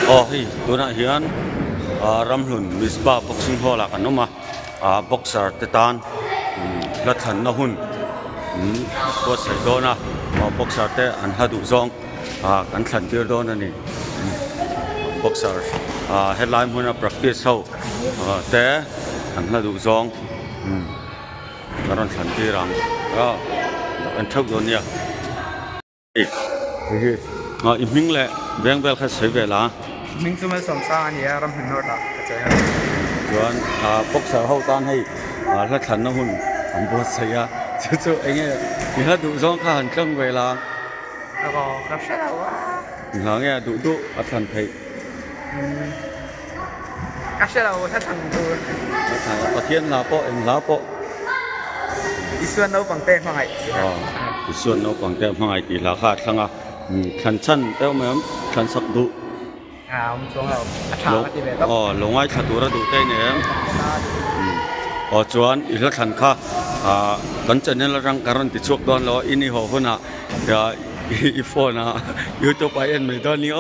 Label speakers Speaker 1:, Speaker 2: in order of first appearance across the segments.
Speaker 1: hi tuna hian ramhlun mispa boxing hall a kan oma boxer te tan la than na hun ko sai dona boxer te an hadu zong kan than tir don ani boxer headline huna practice ho te an hadu zong karon than tirang an thok don ya iming le beng bel kha sei vela
Speaker 2: mình chúng mình sống xa anh ấy làm hình nốt đó
Speaker 1: chuan boxer ho tan hei la than na hun an bo sei a chu enge ni ha du zong kha han tlang vela
Speaker 2: có gặp sẽ đâu
Speaker 1: nga nge du a than thei
Speaker 2: gặp sẽ đâu sẽ thằng tu
Speaker 1: a thiên la po eng la po
Speaker 2: đi xuân đâu bằng tên phong ấy
Speaker 1: xuân đâu bằng tên phong ấy thì là kha thanga khăn chân teo mềm khăn sắc đủ
Speaker 2: ông xuống là thảo cái gì vậy
Speaker 1: lồng ai thảo đủ ra đủ tay nè chuan ít khăn kha cắn chân nên là răng karon thì chuộc đòn lo ini hồ hơn à ya iPhone à YouTube ai em mấy đòn ní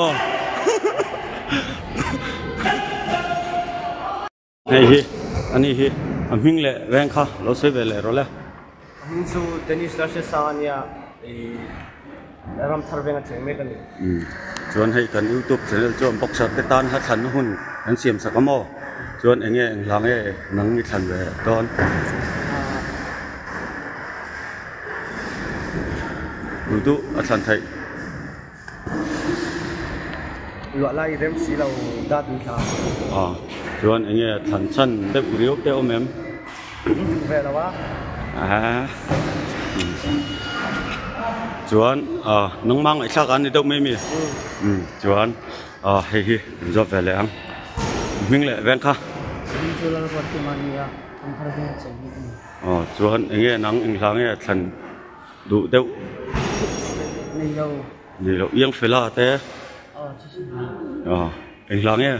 Speaker 1: này anh hi anh minh lệ ven kha lo xây về lệ rồi lệ
Speaker 2: mình su tennis là sẽ sao nhỉ ram thar venga cheng me kan
Speaker 1: chuan hei kan YouTube channel chuan boxer te tan ha than hun an siam sakamo chuan enge englange nang ni than ve don du a than thai
Speaker 2: lo lai rem si lo da du tha
Speaker 1: chuan enge than chan de riu te omem
Speaker 2: ve la wa
Speaker 1: chuan nong mang ai thak an ni deuh mai mi chuan hei hi zo ve le ang ming le ven kha chuan enge nang englange than du deuh ni lo yang fela te englange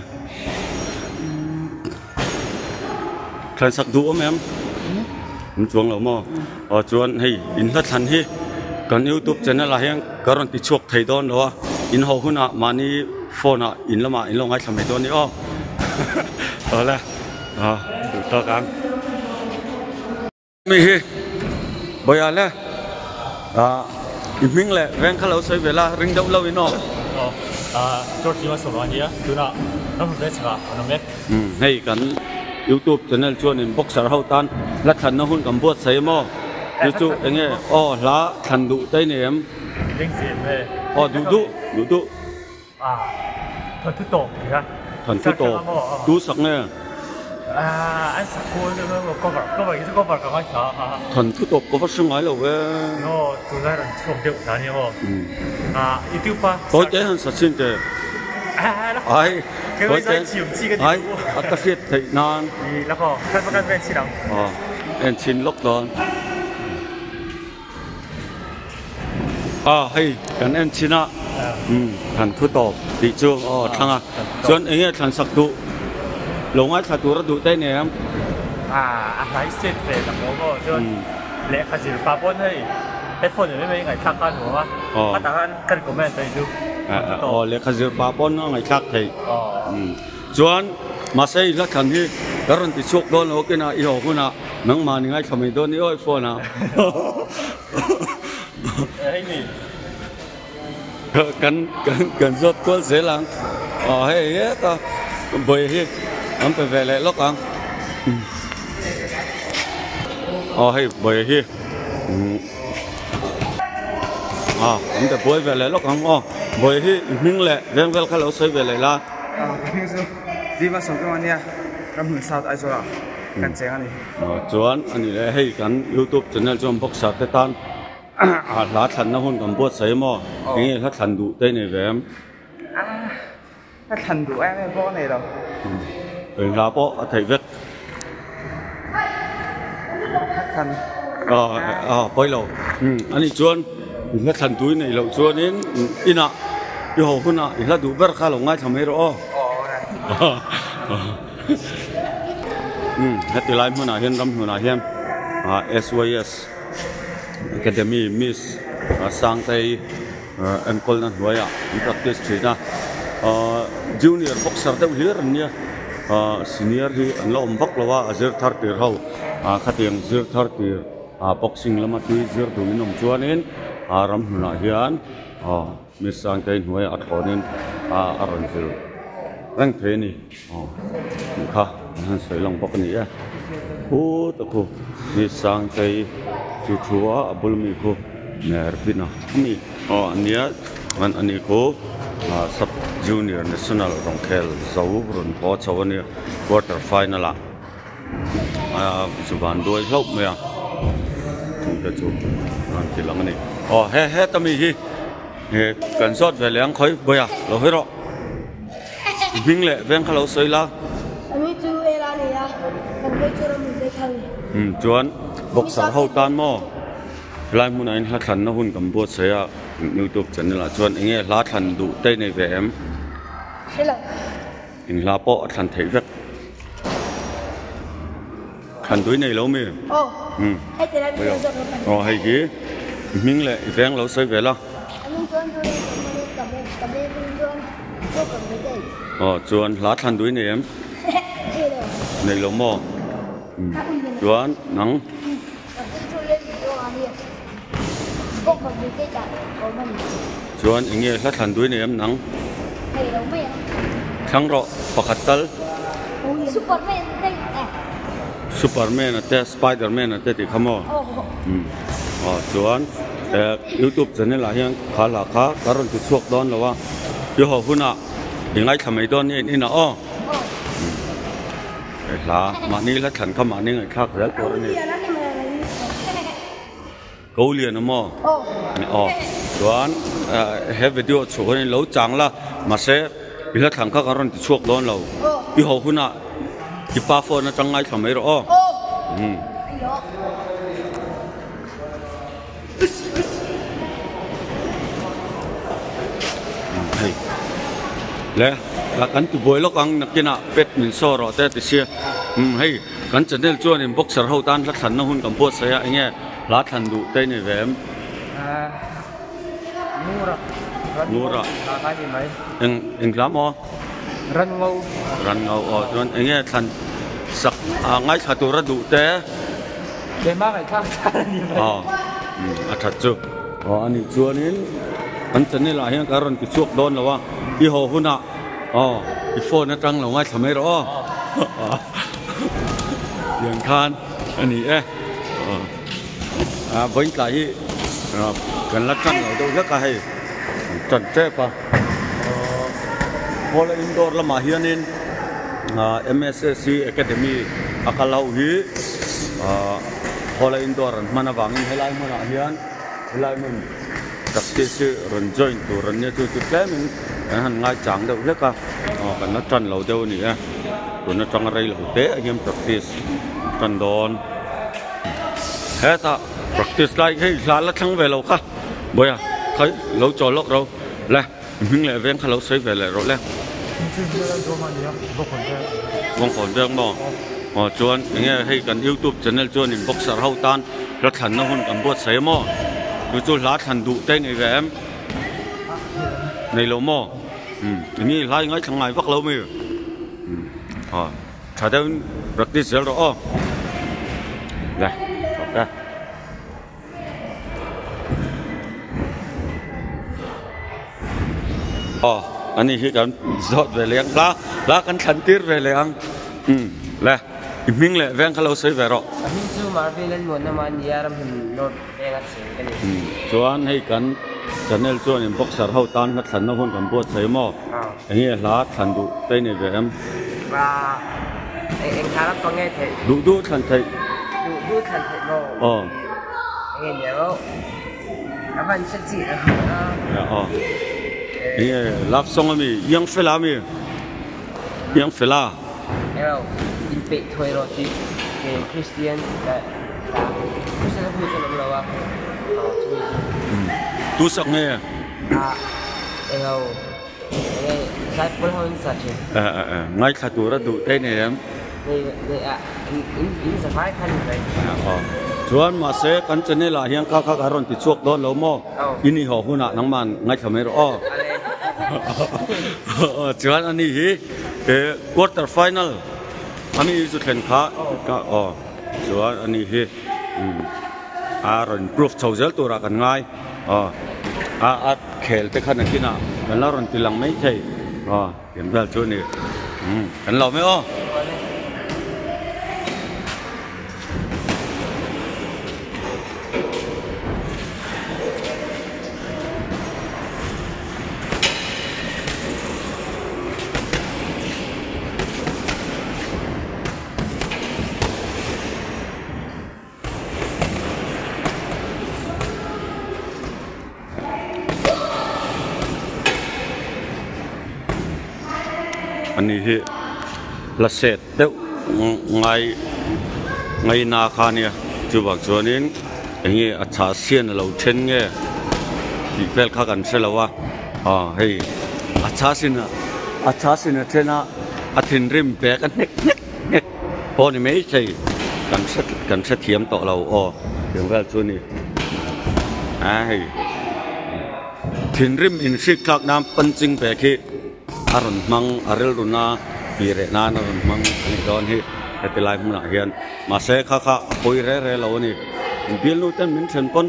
Speaker 1: than sak du om em chuang lo mo chuan hei in la than hi kan YouTube channel la hian karon ti chuak thei don lo in ho huna mani phone in lama in longai thamai don ni la to kang mi hi boya le iming le ven khalo sei vela ring dau lo ino
Speaker 3: George ma so wan dia tuna no ve cha no me
Speaker 1: hei kan YouTube channel chuan in boxer ho tan la than na hun kam buat sei mo chú enge lá thành đủ tây này em đủ
Speaker 3: thần thứ tổ thì ha
Speaker 1: thần thứ tổ đủ sắc nè
Speaker 3: anh sắc cô nó có vậy cái anh sợ
Speaker 1: thần thứ tổ có phát sinh ấy rồi
Speaker 3: nó tụi ra là không được sao nhỉ YouTube pa
Speaker 1: tối tế hơn sát sinh thế ai tối tế ai các thiết thấy nan
Speaker 3: là có các bên chỉ đâu
Speaker 1: em xin lúc đó hay kan em china than thu to ti chu thanga chuan enge than sak du longai thatu ra du te ne am
Speaker 3: lai set ve la mo chuan le kha jil pa pon hei headphone ne me ngai thak kan ho ma ta kan comment te chu
Speaker 1: le kha jil pa pon ngai thak thei chuan ma sei la kan hi karon ti chok don lo kena I ho kuna nang ma ni ngai thamai don ni oi phone cần rốt cuốn dễ lắm hay hết ta bơi hi anh phải về lại lúc ăn hay bơi hi anh phải bơi về lại lúc ăn bơi hi mình lệ ven ven khai lâu xây về lại la
Speaker 2: đi vào sống cái món nha làm hình sao tại sao cần chén anh
Speaker 1: chuan anh này hay cần YouTube channel cho boxer te tan lá thành nó hôn cầm bớt sấy mò cái lá thành đủ đây này về em
Speaker 2: lá thành đủ em bó này đâu
Speaker 1: lá bó thầy viết
Speaker 2: lá
Speaker 1: thành bơi lầu anh ấy chuan lá thành túi này lầu chuan đến in ạ yêu hồ hơn ạ lá đủ bớt khá lồng ngay thầm hết rồi hết từ lại hơn à hiện năm hơn à hiện SYS Academy Miss sang tay em call na huaya practice china junior boxer te hlir nia senior hi an lo om vak lawa azir thar tir ho khatiang zir thar tir boxing lama tui zir du min om chuanin ram huna hian mi sang te hnuai a thonin aron zil rang the ni kha han sei long bok ni a hu ta ko mi sang te chu thua abul mi ko ner pina ni ania man ani ko sub junior national rongkhel zawrun po chawani quarter final chuban doi hlop me ta chu an tilang ni he tami hi he kan sot ve leng khoi boya lo hero bing le veng khalo soila
Speaker 4: ami chu era ni ya kan be chu ram de khali
Speaker 1: chuan boxer ho tan mo lai mun ain hla than na hun kam bo seya YouTube channel a chuan enge hla than du te nei ve em
Speaker 4: hello
Speaker 1: in hla po than thei vek than dui nei lo mi
Speaker 4: hay te la ni zo ro
Speaker 1: hay ki ming le veng lo soi ve la
Speaker 4: ami chuan chu ka be chuan chu ka be dei
Speaker 1: chuan hla than dui nei em
Speaker 4: hello
Speaker 1: nei lo mo chuan nang
Speaker 4: chu le yo ani ko ka be ke ta ko man
Speaker 1: chuan enge hla than dui nei em nang
Speaker 4: hello me
Speaker 1: thang ro pakhat tal
Speaker 4: superman dei
Speaker 1: Superman ate Spiderman ate ti khamo chuan YouTube channel a hian khala kha karon ti chuak don lawa yo ho huna dingai thamai don ni na la ma ni la than khama ni ngai khak rel por ni ko lian mo chuan he video chu ni lo chang la ma se ila thang kha karon ti chuak don lo yo ho huna ki pa phone na changai thamai ro le la kan tu boy lok ang nakina pet min so ro te ti sia hei kan channel chuan in boxer ho tan la than na hun kam po saya enge la than du te ni vem nura
Speaker 3: la ka ni mai
Speaker 1: eng glamo
Speaker 3: ran ngau
Speaker 1: chuan enge than sak ngai khatura du te
Speaker 3: be ma kai thang ni mai
Speaker 1: a that chu ani chuanin kan channel a hian karon ki chuak don lawa i ho huna i phone na tang lo ngai thamai ro yang khan ani boin ka hi kan la tang lo do ka hai chan te pa hola indoor la ma hianin MSSC Academy akalau hi hola indoor an mana wangin helai mana hian helai mun practice ron join tu ron ne chu tlemin han ngai chang deuh leka kan na tran lo deuh ni tu na tang rei lo te agem practice kan don heta practice lai hei hla la thang ve lo kha boya thai lo cho lok ro le hing le veng kha lo sei ve le ro le vong khon veng mo chuan enge hei kan YouTube channel chuan in boxer ho tan la than na hun kan bot sei mo chu hla than du te nei ve em nei lo mo ni lai ngai thangai vak lo mi tha deun practice zel ro le ok ani hi kan zot ve leng la kan than tir ve leng le ming le veng khalo sei ve ro
Speaker 5: min chu marvel an mon na man yaram hin not enga se kani
Speaker 1: chuan hei kan channel chuan in boxer ho tan na than na hun kan bo sei mo enge hla than du te nei ve em
Speaker 5: ba eng khara ko nge the
Speaker 1: du than thei
Speaker 5: du than the no enge nero avan chati
Speaker 1: enge love song mi yang fela
Speaker 5: ero in pe thoi ro ti ke Christian da Christian hu chu lo wa
Speaker 1: tu sak nge
Speaker 5: ero sai pol hon sa che
Speaker 1: ngai khatura du te nei em
Speaker 5: nei in sa phai khan nei
Speaker 1: chuan ma se kan channel a hian ka karon ti chuak don lo mo ini ho huna nang man ngai thamai ro chuan anh hi quarter final anh hi chu thlen kha chuan anh hi ron proof chawzel tura kan ngai khel te khan kina kan la ron tilang mai thei tiam dal chu ni kan lo me o anh hi là set đeo ngày na khan nha chú bác cho nên anh ấy achá xiên lâu trên nghe thì phải khácกันsẽ lâu hey achá xiên trên thiên rim bé cái nét po này mấy chơiกันsẽ thiếm tọ lâu tiếng về cho nên hey thiên rim in sức khác nam phân chính bé khi aron mang arel runa pire na aron mang ani don hi hetilai mun hian ma se kha poi re lo ni bil nu ten min chen pon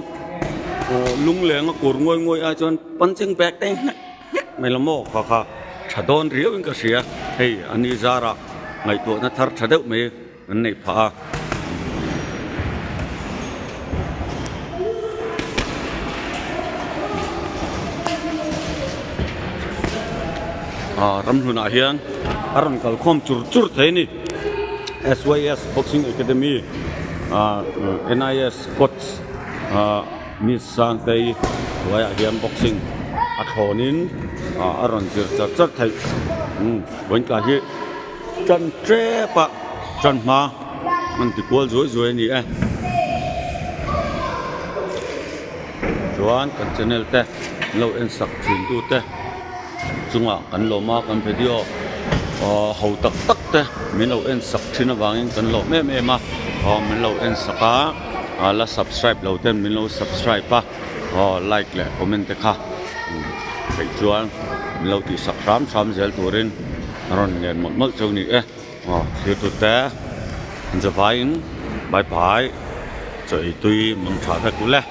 Speaker 1: lung leng kur ngoi a chon punching bag te mai lamo kha thadon riu in ka sia hei ani zara ngai to na thar thadeu me an nei pha Ramhlun hian aron kal khom chur thế ni SYS Boxing Academy NIS coach Miss sang tei waya hian boxing athonin aron chur thai boin ka hi chan tre pa chan ma man ti kol zoi ni chuan kan channel te lo en sak thin tu te chunga kan lo ma kan video hầu tak te min lo en sak thina wangin kan lo me ma min lo en saka la subscribe lo ten min lo subscribe pa like le comment te kha kai chuan min lo ti sak ram zel turin ron ngen mot chawni thir tu te jawain bye bye choi tui mong tha ta kule